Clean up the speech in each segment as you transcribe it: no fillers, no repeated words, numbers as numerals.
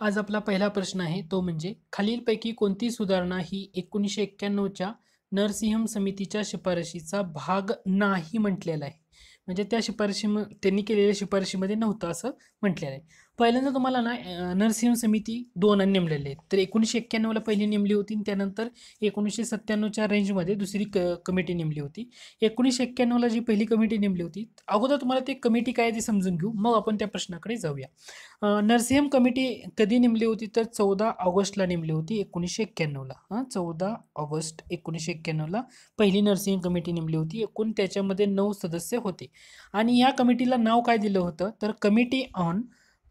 आज आपला पहिला प्रश्न आहे तो म्हणजे खालीलपैकी कोणती सुधारणा ही 1991च्या नरसिंहम समितीच्या शिफारशीचा भाग नाही म्हटलेला आहे. म्हणजे त्या त्यांनी केलेल्या शिफारशीमध्ये नव्हतं असं म्हटलेलं आहे. पहिल्यांदा तुम्हाला ना नरसिंहम समिती 2 नेमलेले आहेत. तर 1991ला पहिली नेमली होती आणि त्यानंतर 1997च्या रेंजमध्ये दुसरी कमिटी नेमली होती. 1991ला जी पहिली कमिटी नेमली होती, अगोदर तुम्हाला ते कमिटी काय आहे ते समजून घेऊ, मग आपण त्या प्रश्नाकडे जाऊया. नरसिंहम कमिटी कधी नेमली होती तर 14 ऑगस्टला नेमली होती 1991ला. 14 ऑगस्ट 1991ला पहिली नरसिंहम कमिटी नेमली होती. एकूण त्याच्यामध्ये 9 सदस्य होते आणि या कमिटीला नाव काय दिलं होतं तर committee on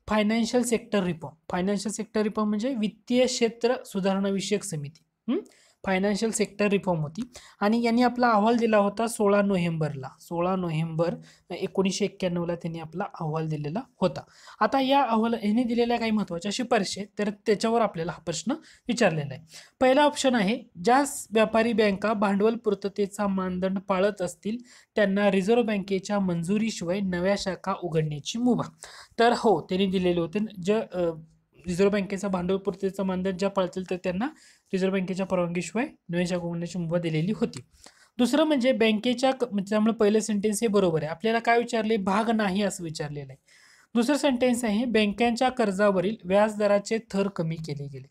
financial sector reform. Financial sector reform म्हणजे वित्तीय क्षेत्र सुधारणा विषयक समिती. फायनान्शियल सेक्टर रिफॉर्म होती आणि यांनी आपला अहवाल दिला होता 16 नोव्हेंबरला. 16 नोव्हेंबर 1991ला त्यांनी आपला अहवाल दिलेला होता. आता या अहवाल यांनी दिलेल्या काही महत्त्वाच्या शिफारशी आहेत, तर त्याच्यावर आपल्याला हा प्रश्न विचारलेला आहे. पहिला ऑप्शन आहे, ज्या व्यापारी बँका भांडवल पूर्ततेचा मानदंड पाळत असतील त्यांना रिझर्व्ह बँकेच्या मंजुरीशिवाय नव्या शाखा उघडण्याची मुभा. तर हो, त्यांनी दिलेले होते जे रिझर्व्ह बँकेचा भांडवल पूर्ततेचा मानदंड ज्या पाळतील तर त्यांना रिझर्व्ह बँकेच्या परवानगीशिवाय नवीन शाखा उघडण्याची मुभा दिलेली होती. दुसरं म्हणजे बँकेच्या त्यामुळे पहिलं सेंटेन्स हे बरोबर आहे. आपल्याला काय विचारले, भाग नाही असं विचारलेलं आहे. दुसरं सेंटेन्स आहे, बँकांच्या कर्जावरील व्याजदराचे थर कमी केले गेले.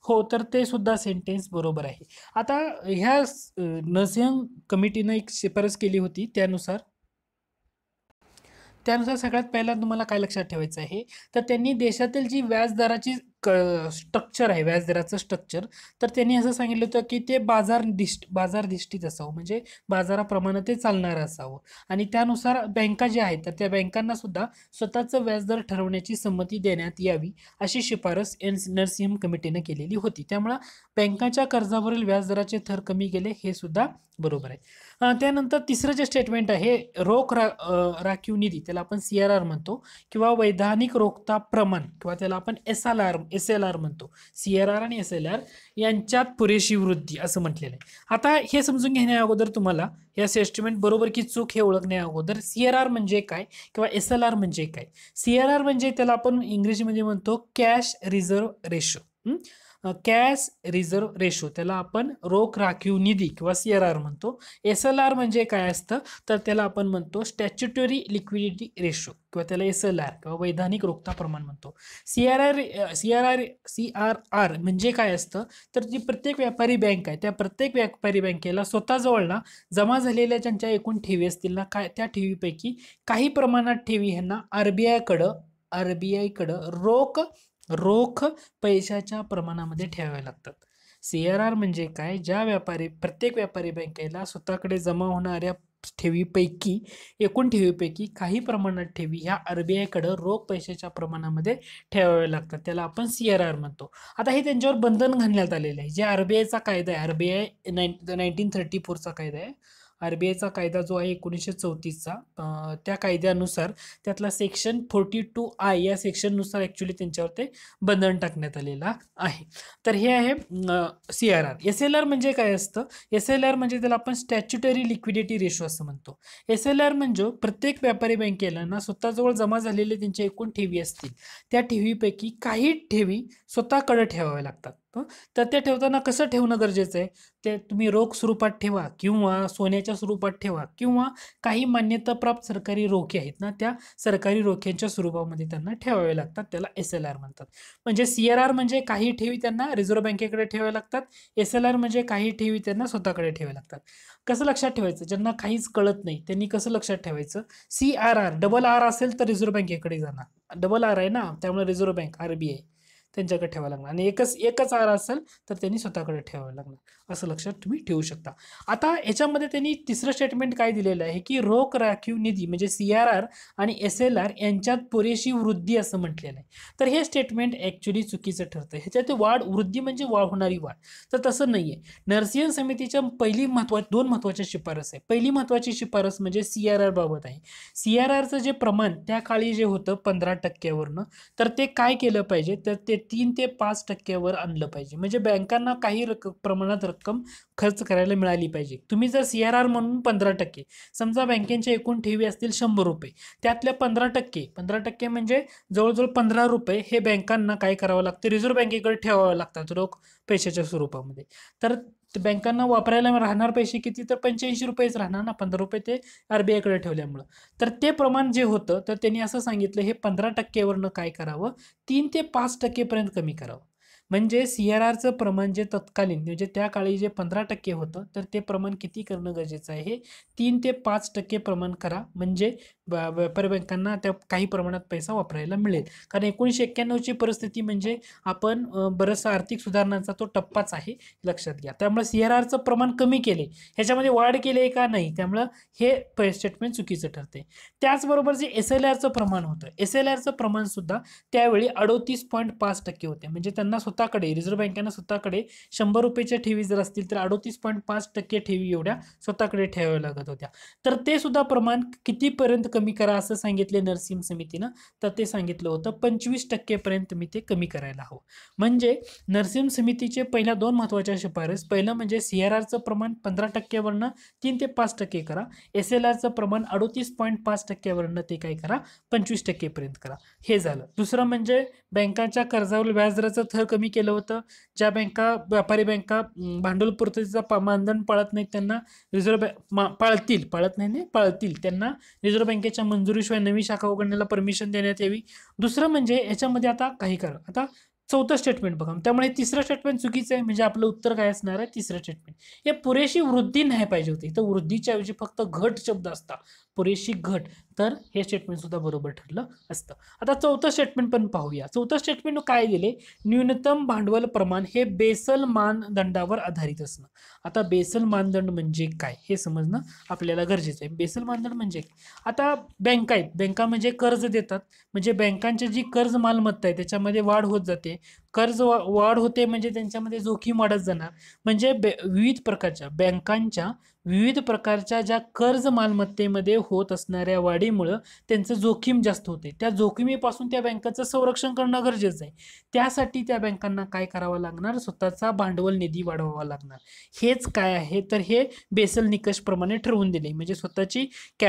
हो, तर ते सुद्धा सेंटेन्स बरोबर आहे. आता ह्या नरसिंहम कमिटीनं एक शिफारस केली होती, त्यानुसार सगळ्यात पहिला तुम्हाला काय लक्षात ठेवायचं आहे तर त्यांनी देशातील जी व्याजदराची स्ट्रक्चर आहे, व्याजदराचं स्ट्रक्चर, तर त्यांनी असं सांगितलं होतं की ते बाजारधिष्ठित असावं, म्हणजे बाजाराप्रमाणे ते चालणारं असावं आणि त्यानुसार बँका ज्या आहेत तर त्या बँकांना सुद्धा स्वतःचं व्याजदर ठरवण्याची संमती देण्यात यावी अशी शिफारस नरसिंहम कमिटीने केलेली होती. त्यामुळं बँकांच्या कर्जावरील व्याजदराचे थर कमी केले हे सुद्धा बरोबर आहे. त्यानंतर तिसरं जे स्टेटमेंट आहे, रोख राखीव निधी, त्याला आपण CRR म्हणतो किंवा वैधानिक रोखता प्रमाण किंवा त्याला आपण SLR म्हणतो. CRR आणि SLR यांच्यात पुरेशी वृद्धी असं म्हटलेलं आहे. आता हे समजून घेण्या अगोदर तुम्हाला या स्टेटमेंट बरोबर की चूक हे ओळखण्या अगोदर CRR म्हणजे काय किंवा SLR म्हणजे काय. CRR म्हणजे त्याला आपण इंग्रजीमध्ये म्हणतो cash reserve ratio. Cash reserve ratio त्याला आपण रोख राखीव निधी किंवा CRR म्हणतो. SLR म्हणजे काय असतं तर त्याला आपण म्हणतो स्टॅच्युटरी लिक्विडिटी रेशो किंवा त्याला SLR किंवा वैधानिक रोखता प्रमाण म्हणतो. CRR म्हणजे काय असतं तर जी प्रत्येक व्यापारी बँक आहे त्या प्रत्येक व्यापारी बँकेला स्वतःजवळ ना जमा झालेल्या ज्यांच्या एकूण ठेवी असतील ना, काय त्या ठेवीपैकी काही प्रमाणात ठेवी ह्यांना RBI कडं रोख पैशाच्या प्रमाणामध्ये ठेवावे लागतात. CRR म्हणजे काय, प्रत्येक व्यापारी बँकेला स्वतःकडे जमा होणाऱ्या एकूण ठेवीपैकी काही प्रमाणात ठेवी ह्या RBI कडे रोख पैशाच्या प्रमाणामध्ये ठेवावे लागतात, त्याला आपण CRR म्हणतो. आता हे त्यांच्यावर बंधन घालण्यात आलेलं आहे. जे RBIचा कायदा आहे, RBI 1934चा कायदा आहे. RBIचा कायदा जो आहे 1934चा, त्या कायद्यानुसार त्यातला सेक्शन 42I या सेक्शननुसार ॲक्च्युली त्यांच्यावर ते बंधन टाकण्यात आलेला आहे. तर हे आहे CRR. SLR म्हणजे काय असतं, SLR म्हणजे त्याला आपण स्टॅच्युटरी लिक्विडिटी रेशो असं म्हणतो. SLR म्हणजे प्रत्येक व्यापारी बँकेला ना स्वतःजवळ जमा झालेले त्यांच्या एकूण ठेवी असतील त्या ठेवीपैकी काही ठेवी स्वतःकडे ठेवाव्या लागतात. तर ते ठेवताना कसं ठेवणं गरजेचं आहे, ते तुम्ही रोख स्वरूपात ठेवा किंवा सोन्याच्या स्वरूपात ठेवा किंवा काही मान्यताप्राप्त सरकारी रोखे आहेत ना, त्या सरकारी रोख्यांच्या स्वरूपामध्ये त्यांना ठेवावे लागतात, त्याला SLR म्हणतात. म्हणजे CRR म्हणजे काही ठेवी त्यांना रिझर्व्ह बँकेकडे ठेवाव्या लागतात, SLR म्हणजे काही ठेवी त्यांना स्वतःकडे ठेवाव्या लागतात. कसं लक्षात ठेवायचं, ज्यांना काहीच कळत नाही त्यांनी कसं लक्षात ठेवायचं, CRR डबल R असेल तर रिझर्व्ह बँकेकडे जाणार, डबल R आहे ना त्यामुळे रिझर्व्ह बँक RBI त्यांच्याकडे ठेवावं लागणार आणि एकच R असेल तर त्यांनी स्वतःकडे ठेवावं लागणार, असं लक्षात तुम्ही ठेवू शकता. आता याच्यामध्ये त्यांनी तिसरं स्टेटमेंट काय दिलेलं आहे की रोख राखीव निधी म्हणजे CRR आणि SLR यांच्यात पुरेशी वृद्धी असं म्हटलेलं आहे. तर हे स्टेटमेंट ॲक्च्युली चुकीचं ठरतं. ह्याच्यात वृद्धी म्हणजे होणारी वाढ, तर तसं नाही आहे. नरसिंहम समितीच्या दोन महत्त्वाच्या शिफारस आहे. पहिली महत्त्वाची शिफारस म्हणजे CRR बाबत आहे. CRRचं जे प्रमाण त्या काळी जे होतं 15%वरनं, तर ते काय केलं पाहिजे तर ते 3 ते 5% आणलं पाहिजे. म्हणजे बँकांना काही प्रमाणात रक्कम खर्च करायला मिळाली पाहिजे. तुम्ही जर CRR म्हणून 15%, समजा बँकेच्या एकूण ठेवी असतील ₹100, त्यातल्या 15% म्हणजे जवळजवळ ₹15 हे बँकांना काय करावं लागतं, रिझर्व्ह बँकेकडे ठेवावं लागतात रोख पैशाच्या स्वरूपामध्ये. तर बँकांना वापरायला राहणार पैसे किती, तर ₹85 राहणार ना, ₹15 ते RBI कडे ठेवल्यामुळं. तर ते प्रमाण जे होतं, तर त्यांनी असं सांगितलं हे 15% वरनं काय करावं, 3 ते 5% पर्यंत कमी करावं. म्हणजे CRRचं प्रमाण जे तत्कालीन म्हणजे त्या काळी जे 15% होतं, तर ते प्रमाण किती करणं गरजेचं आहे, 3 ते 5% प्रमाण करा. म्हणजे व्यापारी बँकांना त्या काही प्रमाणात पैसा वापरायला मिळेल. कारण 1991ची परिस्थिती म्हणजे आपण बरंचसं आर्थिक सुधारणांचा तो टप्पाच आहे, लक्षात घ्या. त्यामुळे CRRचं प्रमाण कमी केले, ह्याच्यामध्ये वाढ केली आहे का, नाही. त्यामुळं हे स्टेटमेंट चुकीचं ठरते. त्याचबरोबर जे SLRचं प्रमाण होतं, SLRचं प्रमाण सुद्धा त्यावेळी 38.5% होते. म्हणजे त्यांना स्वतःकडे, रिझर्व्ह बँकेनं स्वतःकडे ₹100च्या ठेवी जर असतील तर 38.5% ठेवी एवढ्या स्वतःकडे ठेवाव्या लागत होत्या. तर ते सुद्धा प्रमाण कितीपर्यंत कमी करा असं सांगितले नरसिंह समितीनं, तर ते सांगितलं होतं 25% पर्यंत तुम्ही ते कमी करायला हवं. म्हणजे नरसिंह समितीचे पहिल्या 2 महत्त्वाच्या शिफारस, पहिलं म्हणजे CRRचं प्रमाण 15% वरनं 3 ते 5% करा. SLRचं प्रमाण 38.5% वरनं ते काय करा, 25% पर्यंत करा. हे झालं. दुसरं म्हणजे बँकांच्या कर्जावर व्याजदराचं थर कमी केलं होतं. ज्या बँका, व्यापारी बँका भांडवल पूर्ततेचा मानदंड पाळत नाहीत त्यांना रिझर्व्ह पाळतील त्यांना रिझर्व्ह बँकेच्या मंजुरीशिवाय नवी शाखा उघडण्याला परमिशन देण्यात यावी. दुसरं म्हणजे याच्यामध्ये आता काही करा, आता चौथं स्टेटमेंट बघा, त्यामुळे तिसरं स्टेटमेंट चुकीचं आहे. म्हणजे आपलं उत्तर काय असणार आहे, तिसरं स्टेटमेंट. हे पुरेशी वृद्धी नाही पाहिजे होती, तर वृद्धीच्या ऐवजी फक्त घट शब्द असता, पुरेशी घट, तर हे स्टेटमेंट सुद्धा बरोबर ठरलं असतं. आता चौथं स्टेटमेंट पण पाहूया. चौथं स्टेटमेंट काय दिले, न्यूनतम भांडवल प्रमाण हे बेसल मानदंडावर आधारित असणं. आता बेसल मानदंड म्हणजे काय हे समजणं आपल्याला गरजेचं आहे. बेसल मानदंड म्हणजे आता बँका आहेत, बँका म्हणजे कर्ज देतात, म्हणजे बँकांची जी कर्ज मालमत्ता आहे त्याच्यामध्ये वाढ होत जाते. वाढ होते म्हणजे त्यांच्यामध्ये जोखीम वाढत जाणार. म्हणजे विविध प्रकारच्या बँकांच्या विविध प्रकारच्या ज्या कर्ज मालमत्तेमध्ये होत असणाऱ्या वाढीमुळं त्यांचं जोखीम जास्त होते. त्या जोखमीपासून त्या बँकाचं संरक्षण करणं गरजेचं आहे. त्यासाठी त्या बँकांना काय करावं लागणार, स्वतःचा भांडवल निधी वाढवावा लागणार. हेच काय आहे, तर हे बेसल निकष प्रमाणे ठरवून दिले. म्हणजे स्वतःची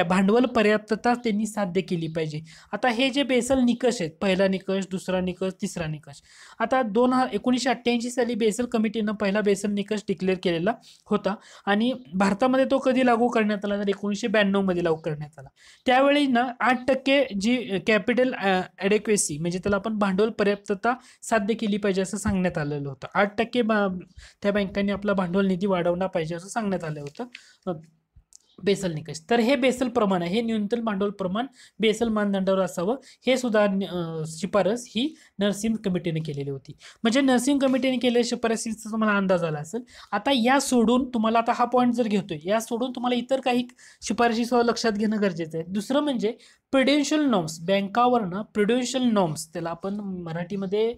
भांडवल पर्याप्तता त्यांनी साध्य केली पाहिजे. आता हे जे बेसल निकष आहेत, पहिला निकष, दुसरा निकष, तिसरा निकष, आता 1988 साली बेसल कमिटीनं पहिला बेसल निकष डिक्लेअर केलेला होता आणि भारतामध्ये तो कधी लागू करण्यात आला, तर 1992 मध्ये लागू करण्यात आला. त्यावेळी ना 8% जी कॅपिटल ॲडेक्वेसी म्हणजे त्याला आपण भांडवल पर्याप्तता साध्य केली पाहिजे असं सांगण्यात आलेलं होतं. 8% त्या बँकांनी आपला भांडवल निधी वाढवला पाहिजे असं सांगण्यात आलं होतं. बेसल निकष, तर हे बेसल प्रमाण आहे, हे न्यूनतम भांडवल प्रमाण बेसल मानदंडावर असावं, हे सुद्धा शिफारस ही नरसिंह कमिटीने केलेली होती. म्हणजे नरसिंह कमिटीने केलेल्या शिफारसीचा तुम्हाला अंदाज आला असेल. आता या सोडून तुम्हाला, आता हा पॉईंट जर घेतोय, या सोडून तुम्हाला इतर काही शिफारशी लक्षात घेणं गरजेचं आहे. दुसरं म्हणजे प्रुडेन्शियल नॉर्म्स, बँकावरनं प्रुडेन्शियल नॉर्म्स, त्याला आपण मराठीमध्ये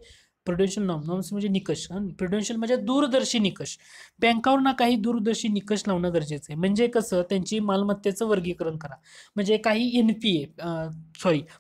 प्रुडेन्शियल नॉर्म्स म्हणजे निकष, प्रुडेन्शियल म्हणजे दूरदर्शी निकष, बँकावरनं काही दूरदर्शी निकष लावणं गरजेचं आहे. म्हणजे कसं, त्यांची मालमत्तेचं वर्गीकरण करा. म्हणजे काही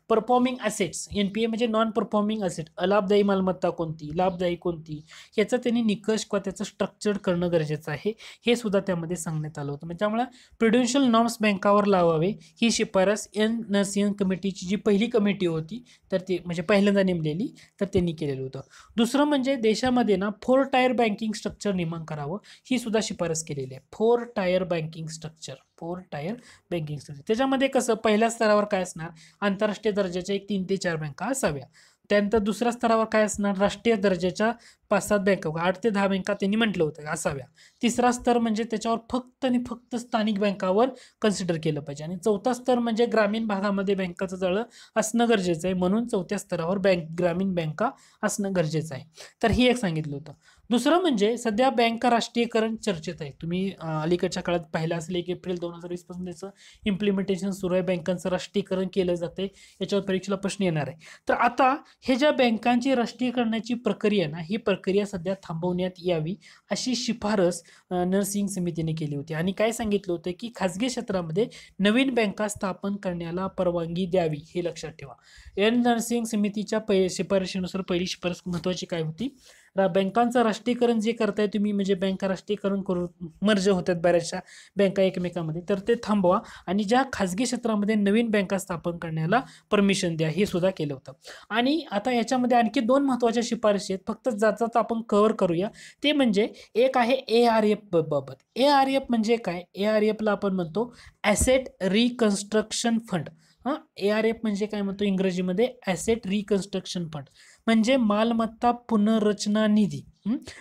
परफॉर्मिंग असेट्स, NPA म्हणजे नॉन परफॉर्मिंग असेट, अलाभदायी मालमत्ता कोणती, लाभदायी कोणती, याचा त्यांनी निकष किंवा त्याचं स्ट्रक्चर करणं गरजेचं आहे. हे सुद्धा त्यामध्ये सांगण्यात आलं होतं. म्हणजे त्यामुळे प्रुडेन्शियल नॉर्म्स बँकावर लावावे ही शिफारस नरसिंह कमिटीची जी पहिली कमिटी होती, तर ती म्हणजे पहिल्यांदा नेमलेली, तर त्यांनी केलेलं होतं. दुसरं म्हणजे देशामध्ये ना 4 टायर बँकिंग स्ट्रक्चर निर्माण करावं, ही सुद्धा शिफारस केलेली आहे. 4 tyre banking structure, 4 tyre banking structure. त्याच्यामध्ये कसं, पहिल्या स्तरावर काय असणार, आंतरराष्ट्रीय दर्जाच्या 3 ते 4 बँका असाव्या. त्यानंतर दुसऱ्या स्तरावर काय असणार, राष्ट्रीय दर्जाच्या 5-7 बँका, 8 ते 10 बँका त्यांनी म्हटलं होतं असाव्या. तिसरा स्तर म्हणजे त्याच्यावर फक्त आणि फक्त स्थानिक बँकावर कन्सिडर केलं पाहिजे. आणि चौथा स्तर म्हणजे ग्रामीण भागामध्ये बँकाचं जाळं असणं गरजेचं आहे, म्हणून चौथ्या स्तरावर ग्रामीण बँका असणं गरजेचं आहे. तर ही एक सांगितलं होतं. दुसरं म्हणजे सध्या बँका राष्ट्रीयकरण चर्चेत आहे. तुम्ही अलीकडच्या काळात पाहिलं असेल 1 एप्रिल 2020 पासून त्याचं इम्प्लिमेंटेशन सुरू आहे. बँकांचं राष्ट्रीयकरण केलं जाते. याच्यावर परीक्षेला प्रश्न येणार आहे. तर आता हे ज्या बँकांची राष्ट्रीयकरणाची प्रक्रिया ना, ही प्रक्रिया सध्या थांबवण्यात यावी अशी शिफारस नरसिंग समितीने केली होती. आणि काय सांगितलं होतं की खाजगी क्षेत्रामध्ये नवीन बँका स्थापन करण्याला परवानगी द्यावी, हे लक्षात ठेवा. नरसिंग समितीच्या शिफारशीनुसार पहिली शिफारस महत्वाची काय होती? बँकांचं राष्ट्रीयकरण जे करताय तुम्ही, म्हणजे बँका राष्ट्रीयकरण करून मर्ज होतात बऱ्याचशा बँका एकमेकांमध्ये, तर ते थांबवा आणि ज्या खाजगी क्षेत्रामध्ये नवीन बँका स्थापन करण्याला परमिशन द्या, हे सुद्धा केलं होतं. आणि आता याच्यामध्ये आणखी 2 महत्त्वाच्या शिफारशी आहेत, फक्त जातात आपण कव्हर करूया. ते म्हणजे एक आहे ARF बाबत. ARF म्हणजे काय? ARFला आपण म्हणतो ॲसेट रिकन्स्ट्रक्शन फंड. ARF म्हणजे काय म्हणतो इंग्रजीमध्ये? ॲसेट रिकन्स्ट्रक्शन फंड, म्हणजे मालमत्ता पुनर्रचना निधी.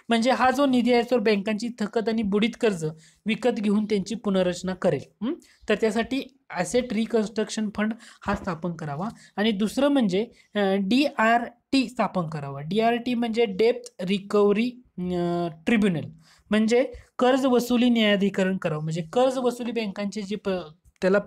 म्हणजे हा जो निधी आहे तो बँकांची थकत आणि बुडीत कर्ज विकत घेऊन त्यांची पुनर्रचना करेल. तर त्यासाठी ॲसेट रिकन्स्ट्रक्शन फंड हा स्थापन करावा. आणि दुसरं म्हणजे DRT स्थापन करावा. DRT म्हणजे डेप्थ रिकव्हरी ट्रिब्युनल, म्हणजे कर्ज वसुली न्यायाधिकरण करावं. म्हणजे कर्ज वसुली बँकांचे जे त्याला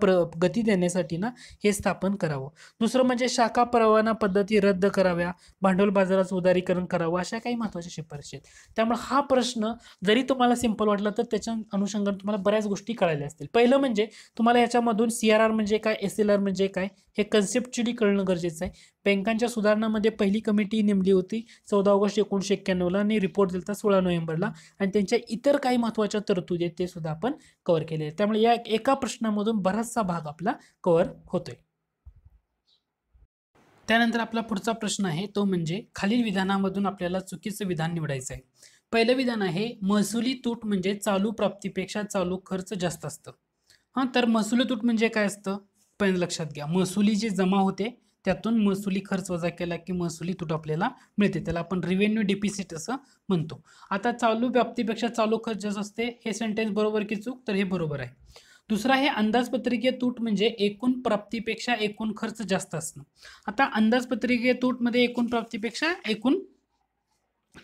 गती देण्यासाठी ना हे स्थापन करावं. दुसरं म्हणजे शाखा परवाना पद्धती रद्द कराव्या, भांडवल बाजाराचं उदारीकरण करावं, अशा काही महत्त्वाच्या शिफारशी आहेत. त्यामुळे हा प्रश्न जरी तुम्हाला सिंपल वाटला तर त्याच्या अनुषंगाने तुम्हाला बऱ्याच गोष्टी कळायला असतील. पहिलं म्हणजे तुम्हाला याच्यामधून CRR म्हणजे काय, SLR म्हणजे काय, हे कन्सेप्च्युअली कळणं गरजेचं आहे. बँकांच्या सुधारणामध्ये पहिली कमिटी नेमली होती 14 ऑगस्ट 1991ला आणि रिपोर्ट दिला 16 नोव्हेंबरला. आणि त्यांच्या इतर काही महत्त्वाच्या तरतुदी आहेत ते सुद्धा आपण कव्हर केले. त्यामुळे या एका प्रश्नामधून बराचसा भाग आपला कव्हर होतोय. त्यानंतर आपला पुढचा प्रश्न आहे तो म्हणजे खालील विधानामधून आपल्याला चुकीचं विधान निवडायचं आहे. पहिलं विधान आहे महसुली तूट म्हणजे चालू प्राप्तीपेक्षा चालू खर्च जास्त असतं. तर महसुली तूट म्हणजे काय असतं? पहिलं लक्षात घ्या, महसुली जे जमा होते त्यातून महसुली खर्च वजा केला की महसुली तूट आपल्याला मिळते, त्याला आपण रिव्हेन्यू डिफिसिट असं म्हणतो. आता चालू प्राप्तीपेक्षा चालू खर्च जास्त असते, हे सेंटेन्स बरोबर की चूक? तर हे बरोबर आहे. दुसरा आहे अंदाजपत्रकीय तूट म्हणजे एकूण प्राप्तीपेक्षा एकूण खर्च जास्त असणं. आता अंदाजपत्रकीय तूटमध्ये एकूण प्राप्तीपेक्षा एकूण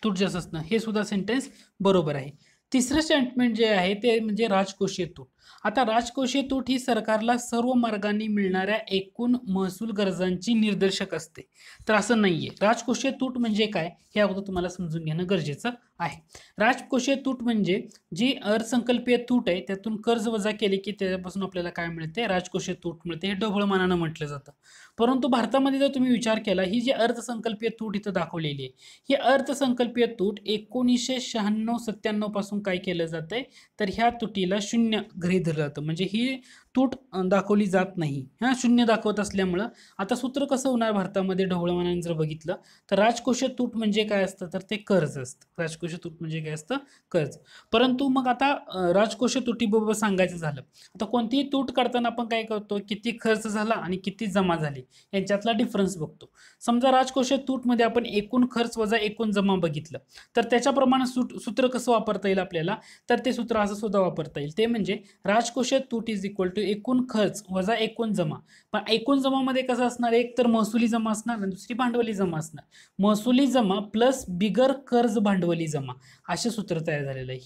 तूट जास्त असणं, हे सुद्धा सेंटेन्स बरोबर आहे. तिसरं स्टेटमेंट जे आहे ते म्हणजे राजकोषीय तूट. आता राजकोषीय तूट ही सरकारला सर्व मार्गांनी मिळणाऱ्या एकूण महसूल गरजांची निर्देशक असते. तर असं नाहीये. राजकोषीय तूट म्हणजे काय हे अगोदर तुम्हाला समजून घेणं गरजेचं आहे. राजकोषीय तूट म्हणजे जी अर्थसंकल्पीय तूट आहे त्यातून कर्ज वजा केले की त्यापासून आपल्याला काय मिळते? राजकोषीय तूट मिळते. हे ढोबळमानानं म्हटलं जातं. परंतु भारतामध्ये जर तुम्ही विचार केला, ही जी अर्थसंकल्पीय तूट इथं दाखवलेली आहे, ही अर्थसंकल्पीय तूट 1996-97 पासून काय केलं जातंय? तर ह्या तुटीला शून्य गृहीत धरलं जातं. म्हणजे ही तूट दाखवली जात नाही. शून्य दाखवत असल्यामुळं आता सूत्र कसं होणार भारतामध्ये ढवळमानाने जर बघितलं तर राजकोषीय तूट म्हणजे काय असतं? तर ते कर्ज असतं. राजकोषीय तूट म्हणजे काय असतं? कर्ज. परंतु मग आता राजकोषीय तुटीबाबत सांगायचं झालं, आता कोणतीही तूट काढताना आपण काय करतो? किती खर्च झाला आणि किती जमा झाली यांच्यातला डिफरन्स बघतो. समजा राजकोषीय तूटमध्ये आपण एकूण खर्च वजा एकूण जमा बघितलं तर त्याच्याप्रमाणे सूत्र कसं वापरता येईल आपल्याला? तर ते सूत्र असं सुद्धा वापरता येईल. ते म्हणजे राजकोषीय तूट इज इक्वल टू एकूण खर्च वजा एकूण जमा. पण एकूण जमामध्ये कसं असणार? एक तर महसुली जमा असणार आणि दुसरी भांडवली जमा असणार. महसुली जमा प्लस बिगर कर्ज भांडवली जमा असे सूत्र तयार झालेलं आहे.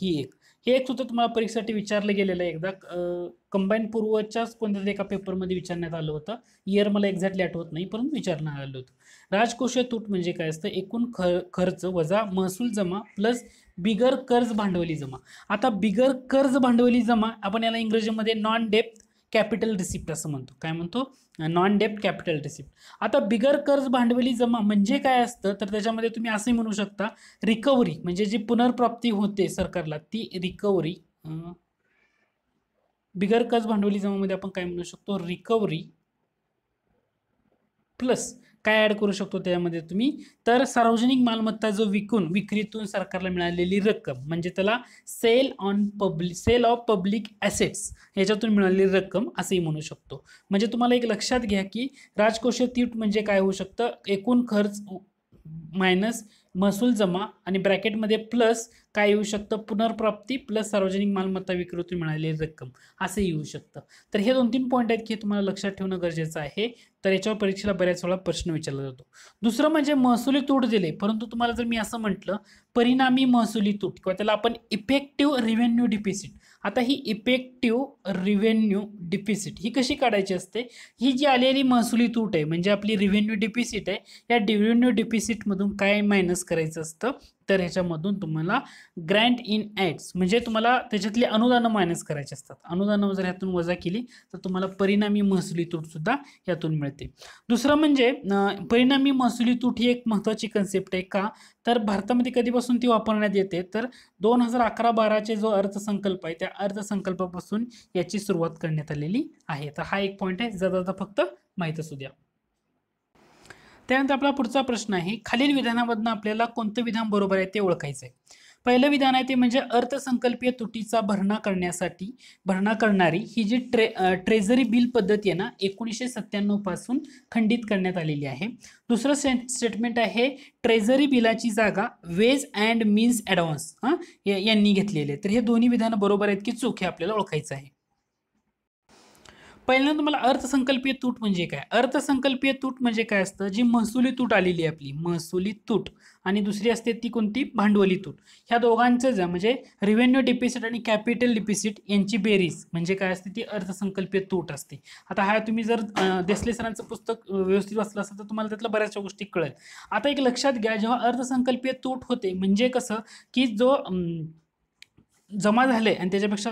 हे एक सूत्र तुम्हाला परीक्षेसाठी विचारलं गेलेलं आहे एकदा. कंबाईन पूर्वच्याच कोणत्या एका पेपरमध्ये विचारण्यात आलं होतं. इयर मला एक्झॅक्टली आठवत नाही, परंतु विचारण्यात आलं होतं. राजकोषीय तूट म्हणजे काय असतं? एकूण खर्च वजा महसूल जमा प्लस बिगर कर्ज भांडवली जमा. आता बिगर कर्ज भांडवली जमा आपण याला इंग्रजीमध्ये नॉन डेप्थ कॅपिटल रिसिप्ट असं म्हणतो. काय म्हणतो? नॉन डेप्ट कॅपिटल रिसिप्ट. आता बिगर कर्ज भांडवली जमा म्हणजे काय असतं? तर त्याच्यामध्ये तुम्ही असंही म्हणू शकता रिकव्हरी, म्हणजे जी पुनर्प्राप्ती होते सरकारला ती रिकव्हरी. बिगर कर्ज भांडवली जमामध्ये आपण काय म्हणू शकतो? रिकव्हरी प्लस काय ॲड करू शकतो त्यामध्ये तुम्ही? तर सार्वजनिक मालमत्ता जो विक्रीतून सरकारला मिळालेली रक्कम, म्हणजे त्याला सेल ऑफ पब्लिक ॲसेट्स याच्यातून मिळालेली रक्कम असंही म्हणू शकतो. म्हणजे तुम्हाला एक लक्षात घ्या की राजकोषीय तूट म्हणजे काय होऊ शकतं? एकूण खर्च मायनस महसूल जमा आणि ब्रॅकेटमध्ये प्लस काय येऊ शकतं, पुनर्प्राप्ती प्लस सार्वजनिक मालमत्ता विक्रीतून मिळालेली रक्कम असं येऊ शकतं. तर हे 2-3 पॉईंट आहेत की तुम्हाला लक्षात ठेवणं गरजेचं आहे. तर याच्यावर परीक्षेला बऱ्याच वेळा प्रश्न विचारला जातो. दुसरं म्हणजे महसुली तूट दिले, परंतु तुम्हाला जर मी असं म्हटलं परिणामी महसुली तूट किंवा त्याला आपण इफेक्टिव्ह रिव्हेन्यू डिफिसिट. आता ही इफेक्टिव्ह रिव्हेन्यू डिफिसिट ही कशी काढायची असते, ही जी आलेली महसुली तूट आहे म्हणजे आपली रिव्हेन्यू डिफिसिट आहे, या रिव्हेन्यू डिफिसिटमधून काय मायनस करायचं असतं, तर ह्याच्यामधून तुम्हाला ग्रँट इन ॲड्स म्हणजे तुम्हाला त्याच्यातली अनुदानं मायनस करायची असतात. अनुदानं जर ह्यातून वजा केली तर तुम्हाला परिणामी महसुली तूट सुद्धा यातून मिळते. दुसरं म्हणजे परिणामी महसुली तूट ही एक महत्त्वाची कन्सेप्ट आहे का, तर भारतामध्ये कधीपासून ती वापरण्यात येते, तर 2011-12चे जो अर्थसंकल्प आहे त्या अर्थसंकल्पापासून याची सुरुवात करण्यात आलेली आहे. तर हा एक पॉईंट आहे, जर फक्त माहीत असू द्या. त्यानंतर आपला पुढचा प्रश्न आहे, खालील विधानामधनं आपल्याला कोणतं विधान बरोबर आहे ते ओळखायचं आहे. पहिलं विधान आहे ते म्हणजे अर्थसंकल्पीय तुटीचा भरणा करणारी ही जी ट्रेझरी बिल पद्धती आहे ना 1997 पासून खंडित करण्यात आलेली आहे. दुसरं स्टेटमेंट आहे ट्रेझरी बिलाची जागा वेज अँड मीन्स ॲडव्हान्स यांनी घेतलेले आहे. तर हे दोन्ही विधानं बरोबर आहेत की चूक हे आपल्याला ओळखायचं आहे. पहिल्यांदा तुम्हाला अर्थसंकल्पीय तूट म्हणजे काय, अर्थसंकल्पीय तूट म्हणजे काय असतं, जी महसुली तूट आलेली आहे आपली महसुली तूट आणि दुसरी असते ती कोणती, भांडवली तूट. ह्या दोघांचं म्हणजे रिव्हेन्यू डिफिसिट आणि कॅपिटल डिफिसिट यांची बेरीज म्हणजे काय असते, ती अर्थसंकल्पीय तूट असते. आता हा तुम्ही जर देसले सरांचं पुस्तक व्यवस्थित वाचलं असेल तर तुम्हाला त्यातल्या बऱ्याचशा गोष्टी कळेल. आता एक लक्षात घ्या, जेव्हा अर्थसंकल्पीय तूट होते म्हणजे कसं की जो जमा झाले आणि त्याच्यापेक्षा,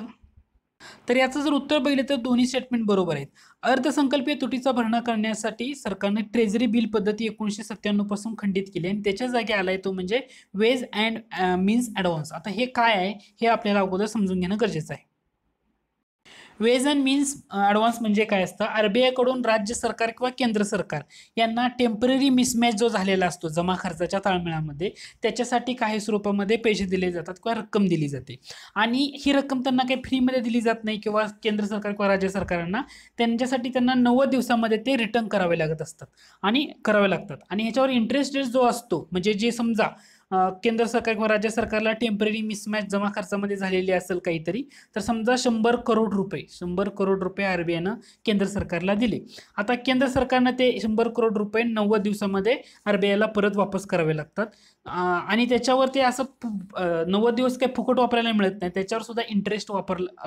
तर याचं जर उत्तर बघितलं तर दोन्ही स्टेटमेंट बरोबर आहेत. अर्थसंकल्पीय तुटीचा भरणा करण्यासाठी सरकारने ट्रेझरी बिल पद्धती 1997 पासून खंडित केली आणि त्याच्या जागी आलाय तो म्हणजे वेज अँड मीन्स ॲडव्हान्स. आता हे काय आहे हे आपल्याला अगोदर समजून घेणं गरजेचं आहे. वेज अँड मीन्स ॲडव्हान्स म्हणजे काय असतं, RBI कडून राज्य सरकार किंवा केंद्र सरकार यांना टेम्पररी मिसमॅच जो झालेला असतो जमा खर्चाच्या ताळमेळामध्ये, त्याच्यासाठी काही स्वरूपामध्ये पैसे दिले जातात किंवा रक्कम दिली जाते आणि ही रक्कम त्यांना काही फ्रीमध्ये दिली जात नाही किंवा केंद्र सरकार किंवा राज्य सरकारांना त्यांच्यासाठी त्यांना 90 दिवसामध्ये ते रिटर्न करावे लागत असतात आणि करावे लागतात आणि ह्याच्यावर इंटरेस्ट रेट जो असतो म्हणजे जे समजा केंद्र सरकार किंवा राज्य सरकारला टेम्पररी मिसमॅच जमा खर्चामध्ये झालेली असेल काहीतरी, तर समजा 100 करोड रुपये RBIनं केंद्र सरकारला दिले. आता केंद्र सरकारनं ते 100 करोड रुपये 90 दिवसामध्ये RBIला परत वापस करावे लागतात आणि त्याच्यावर ते असं 90 दिवस काही फुकट वापरायला मिळत नाही, त्याच्यावर सुद्धा इंटरेस्ट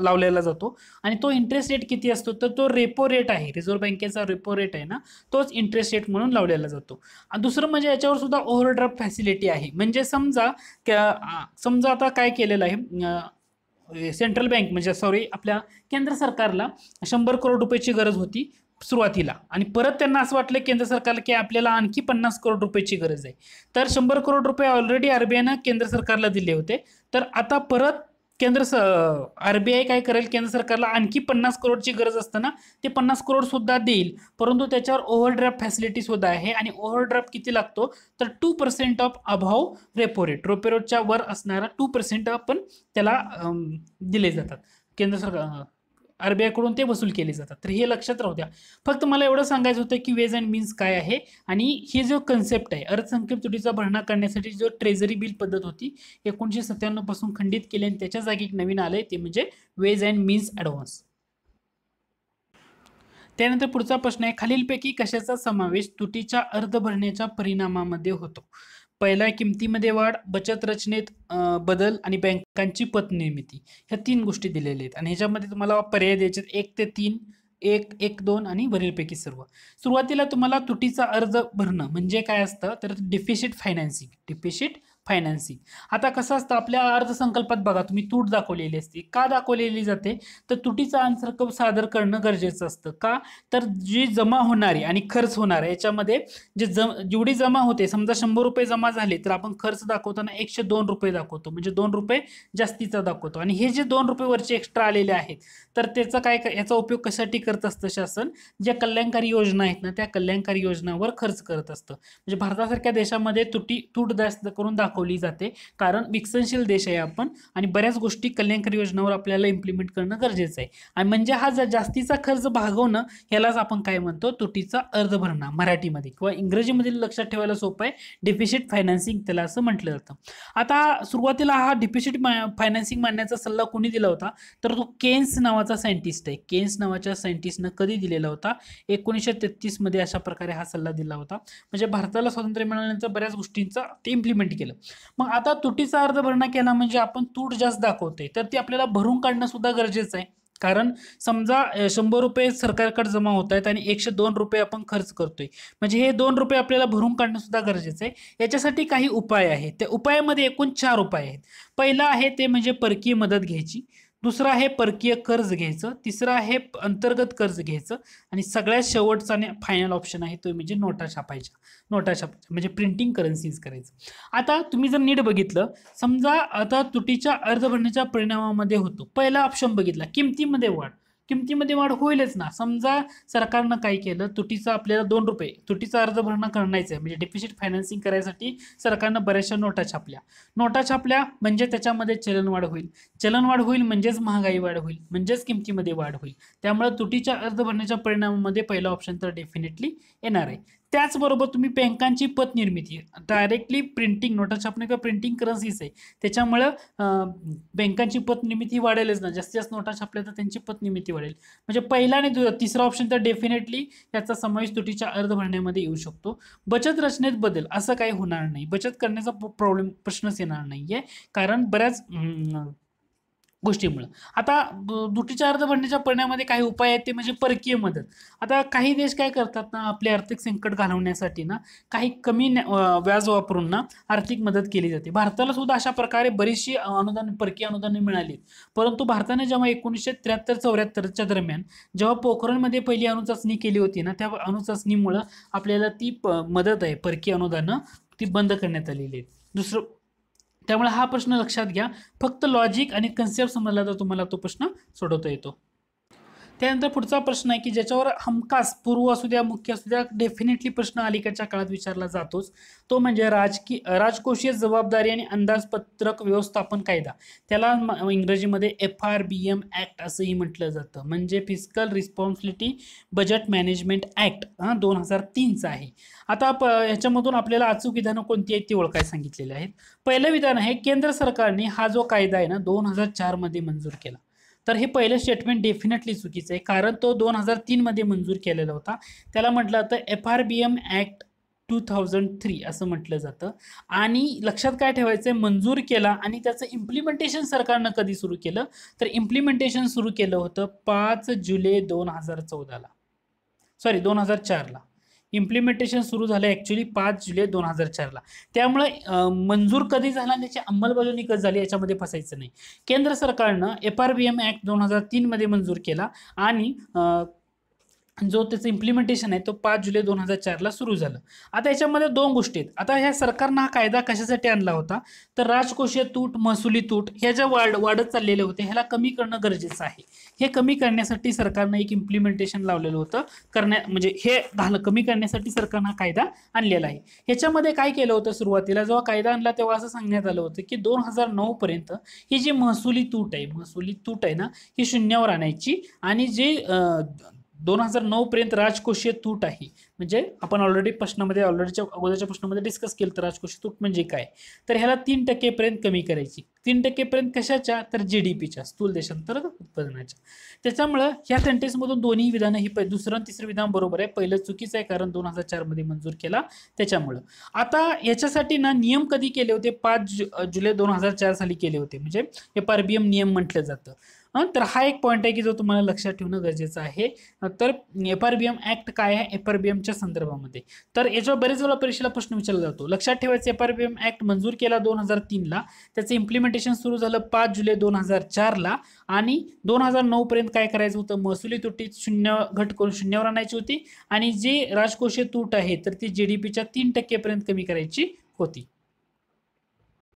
लावलेला जातो आणि तो इंटरेस्ट रेट किती असतो, तर तो रेपो रेट आहे, रिझर्व्ह बँकेचा रेपो रेट आहे ना, तोच इंटरेस्ट रेट म्हणून लावलेला जातो. दुसरं म्हणजे याच्यावर सुद्धा ओव्हरड्राफ्ट फॅसिलिटी आहे. म्हणजे समजा आता काय केलेलं आहे, सेंट्रल बँक म्हणजे आपल्या केंद्र सरकारला 100 करोड रुपयाची गरज होती सुरुवातीला आणि परत त्यांना असं वाटलं केंद्र सरकारला की आपल्याला आणखी 50 करोड रुपयाची गरज आहे, तर 100 करोड रुपये ऑलरेडी RBIनं केंद्र सरकारला दिले होते, तर आता परत RBI काय करेल, केंद्र सरकारला आणखी 50 करोडची गरज असताना ते 50 करोड सुद्धा देईल, परंतु त्याच्यावर ओव्हरड्राफ्ट फॅसिलिटी सुद्धा आहे आणि ओव्हरड्राफ्ट किती लागतो, तर 2% ऑफ अभाव रेपो रेटच्या वर असणारा 2% आपण त्याला दिले जातात केंद्र सरकार RBI कडून ते वसूल केले जातात. तर हे लक्षात राहू द्या. फक्त मला एवढं सांगायचं होतं की वेज अँड मीन्स काय आहे आणि ही जो कन्सेप्ट आहे अर्थसंकल्प तुटीचा भरणा करण्यासाठी जो ट्रेझरी बिल पद्धत होती 1997 पासून खंडित केली आणि त्याच्या जागी एक नवीन आलंय ते म्हणजे वेज अँड मीन्स ॲडव्हान्स. त्यानंतर पुढचा प्रश्न आहे, खालीलपैकी कशाचा समावेश तुटीच्या अर्ध भरण्याच्या परिणामामध्ये होतो. पहिला किमतीमध्ये वाढ, बचत रचनेत बदल आणि बँकांची पतनिर्मिती, ह्या 3 गोष्टी दिलेल्या आहेत आणि ह्याच्यामध्ये तुम्हाला पर्याय द्यायचे 1 ते 3, 1, 2 आणि वरीलपैकी सर्व. सुरुवातीला तुम्हाला तुटीचा अर्ज भरणं म्हणजे काय असतं, तर डिफिसिट फायनान्सिंग. आता कसं असतं आपल्या अर्थसंकल्पात बघा तुम्ही तूट दाखवलेली असते, का दाखवलेली जाते, तर तुटीचा अर्थसंकल्प सादर करणं गरजेचं असतं का, तर जी जमा होणारी आणि खर्च होणार याच्यामध्ये जेवढी जमा होते, समजा 100 रुपये जमा झाले तर आपण खर्च दाखवताना 102 रुपये दाखवतो, म्हणजे 2 रुपये जास्तीचा दाखवतो आणि हे जे 2 रुपये वरचे एक्स्ट्रा आलेले आहेत तर त्याचा याचा उपयोग कशासाठी करत असतं शासन, ज्या कल्याणकारी योजना आहेत ना त्या कल्याणकारी योजनांवर खर्च करत असतं. म्हणजे भारतासारख्या देशामध्ये तूट जास्त करून दाखवली दाखवली जाते, कारण विकसनशील देश आहे आपण आणि बऱ्याच गोष्टी कल्याणकारी योजनांवर आपल्याला इम्प्लिमेंट करणं गरजेचं आहे. आणि म्हणजे हा जास्तीचा खर्च भागवणं ह्यालाच आपण काय म्हणतो, तुटीचा अर्ध भरणा मराठीमध्ये, किंवा इंग्रजीमध्ये लक्षात ठेवायला सोपं आहे, डिफिसिट फायनान्सिंग त्याला असं म्हटलं जातं. आता सुरुवातीला हा डिफिसिट फायनान्सिंग मांडण्याचा सल्ला कोणी दिला होता, तर तो केन्स नावाचा सायंटिस्ट आहे. केन्स नावाच्या सायंटिस्टनं कधी दिलेला होता, 1933 मध्ये अशा प्रकारे हा सल्ला दिला होता. म्हणजे भारताला स्वातंत्र्य मिळाल्यानंतर बऱ्याच गोष्टींचा ते इम्प्लिमेंट केलं. मग आता तुटीचा अर्ध भरणा केला म्हणजे आपण तूट जास्त दाखवतोय, तर ती आपल्याला भरून काढणं सुद्धा गरजेचं आहे. कारण समजा 100 रुपये सरकारकडे जमा होत आहेत आणि 102 रुपये आपण खर्च करतोय, म्हणजे हे 2 रुपये आपल्याला भरून काढणं सुद्धा गरजेचं आहे. याच्यासाठी काही उपाय आहेत. त्या उपायामध्ये एकूण 4 उपाय आहेत. पहिला आहे ते म्हणजे परकीय मदत घ्यायची, दुसरं आहे परकीय कर्ज घ्यायचं, तिसरं आहे अंतर्गत कर्ज घ्यायचं, आणि सगळ्यात शेवटचा आणि फायनल ऑप्शन आहे तो म्हणजे नोटा छापायच्या. नोटा छापायच्या म्हणजे प्रिंटिंग करन्सीज करायचं. आता तुम्ही जर नीट बघितलं, समजा आता तुटीच्या अर्ध भरण्याच्या परिणामामध्ये होतो, पहिला ऑप्शन बघितला किमतीमध्ये वाढ. किमतीमध्ये वाढ होईलच ना. समजा सरकारनं काय केलं, तुटीचा आपल्याला 2 रुपये तुटीचा अर्ध भरणा करण्याचा आहे, म्हणजे डेफिसिट फायनान्सिंग करायसाठी सरकारनं बऱ्याचशा नोटा छापल्या. नोटा छापल्या म्हणजे त्याच्यामध्ये चलनवाढ होईल. चलनवाढ होईल म्हणजेच महागाई वाढ होईल, म्हणजेच किमतीमध्ये वाढ होईल. त्यामुळे तुटीच्या अर्ध भरण्याच्या परिणामामध्ये पहिला ऑप्शन तर डेफिनेटली येणार आहे. त्याचबरोबर तुम्ही बँकांची पत निर्मिती, डायरेक्टली प्रिंटिंग नोटा छापणे किंवा प्रिंटिंग करन्सीज आहे, त्याच्यामुळं बँकांची पत निर्मिती वाढेलच ना. जास्तीत जास्त नोटा छापल्या तर त्यांची पत निर्मिती वाढेल. म्हणजे पहिला आणि तिसरा ऑप्शन तर डेफिनेटली याचा समावेश तुटीच्या अर्ध भरण्यामध्ये येऊ शकतो. बचत रचनेत बदल असं काही होणार नाही. बचत करण्याचा प्रश्नच येणार नाहीये, कारण बऱ्याच गोष्टीमुळे. आता तुटीच्या अर्ध भरण्याच्या परिणामामध्ये काही उपाय आहेत ते म्हणजे परकीय मदत. आता काही देश काय करतात ना, आपले आर्थिक संकट घालवण्यासाठी ना काही कमी व्याज वापरून ना आर्थिक मदत केली जाते. भारताला सुद्धा अशा प्रकारे बरीचशी परकीय अनुदाने मिळाली. परंतु भारताने जेव्हा 1973-74च्या दरम्यान जेव्हा पोखरणमध्ये पहिली अणुचाचणी केली होती ना, त्या अणुचाचणीमुळं आपल्याला ती मदत आहे परकीय अनुदानं ती बंद करण्यात आलेली आहे. दुसरं, त्यामुळे हा प्रश्न लक्षात घ्या. फक्त लॉजिक आणि कन्सेप्ट समजला तर तुम्हाला तो प्रश्न सोडवता येतो. त्यानंतर पुढचा प्रश्न आहे की ज्याच्यावर हमखास पूर्व असू द्या मुख्य असू द्या डेफिनेटली प्रश्न अलीकडच्या काळात विचारला जातोच, तो म्हणजे राजकोषीय जबाबदारी आणि अंदाजपत्रक व्यवस्थापन कायदा. त्याला इंग्रजीमध्ये FRBM ऍक्ट असंही म्हटलं जातं, म्हणजे fiscal responsibility budget management act 2003चा आहे. आता ह्याच्यामधून आपल्याला अचूक विधानं कोणती आहेत ती ओळखायला सांगितलेली आहेत. पहिलं विधान आहे, केंद्र सरकारने हा जो कायदा आहे ना 2004 मध्ये मंजूर केला. तर हे पहिलं स्टेटमेंट डेफिनेटली चुकीचं आहे, कारण तो 2003 मध्ये मंजूर केलेला होता. त्याला म्हटलं जातं FRBM ऍक्ट 2003 असं म्हटलं जातं. आणि लक्षात काय ठेवायचंय, मंजूर केला आणि त्याचं इम्प्लिमेंटेशन सरकारनं कधी सुरू केलं, तर इम्प्लिमेंटेशन सुरू केलं होतं 5 जुलै 2014ला, सॉरी 2004ला. इम्प्लिमेंटेशन सुरू झालं ॲक्च्युली 5 जुलै 2004ला. त्यामुळे मंजूर कधी झाला आणि त्याची अंमलबजावणी कधी झाली याच्यामध्ये फसायचं नाही. केंद्र सरकारनं FRBM ऍक्ट 2003 मध्ये मंजूर केला आणि जो त्याचं इम्प्लिमेंटेशन आहे तो 5 जुलै 2004ला सुरू झालं. आता याच्यामध्ये 2 गोष्टी आहेत. आता ह्या सरकारनं हा कायदा कशासाठी आणला होता, तर राजकोषीय तूट, महसुली तूट ह्या ज्या वाढत चाललेले होते ह्याला कमी करणं गरजेचं आहे. हे कमी करण्यासाठी सरकारनं एक इम्प्लिमेंटेशन लावलेलं होतं, म्हणजे हे कमी करण्यासाठी सरकारनं हा कायदा आणलेला आहे. ह्याच्यामध्ये काय केलं होतं, सुरुवातीला जेव्हा कायदा आणला तेव्हा असं सांगण्यात आलं होतं की 2009 पर्यंत ही जी महसुली तूट आहे ना ही शून्यावर आणायची, आणि जे 2009 पर्यंत राजकोषीय तूट आहे, म्हणजे आपण ऑलरेडी अगोदरच्या प्रश्नामध्ये डिस्कस केलं तर राजकोषीय तूट म्हणजे काय, तर ह्याला 3% पर्यंत कमी करायची. 3% पर्यंत कशाच्या, तर GDPच्या, स्थूल देशांतर्गत उत्पादनाच्या. त्याच्यामुळं ह्या सेंटेन्समधून दोन्ही विधानं ही दुसरं आणि तिसरं विधान बरोबर आहे. पहिलं चुकीचं आहे कारण 2004 मध्ये मंजूर केला त्याच्यामुळं. आता याच्यासाठी ना नियम कधी केले होते, 5 जुलै 2004 साली केले होते, म्हणजे FRBM नियम म्हटलं जातं. तर हा एक पॉईंट आहे की जो तुम्हाला लक्षात ठेवणं गरजेचं आहे. तर FRBM ऍक्ट काय आहे FRBMच्या संदर्भामध्ये, तर याच्यावर बरेच वेळा परीक्षेला प्रश्न विचारला जातो. लक्षात ठेवायचं, FRBM ऍक्ट मंजूर केला 2003ला, त्याचं इम्प्लिमेंटेशन सुरू झालं 5 जुलै 2004ला, आणि 2009 पर्यंत काय करायचं होतं, महसुली तुटी घट करून शून्यावर आणायची होती, आणि जी राजकोषीय तूट आहे तर ती GDPच्या 3% पर्यंत कमी करायची होती.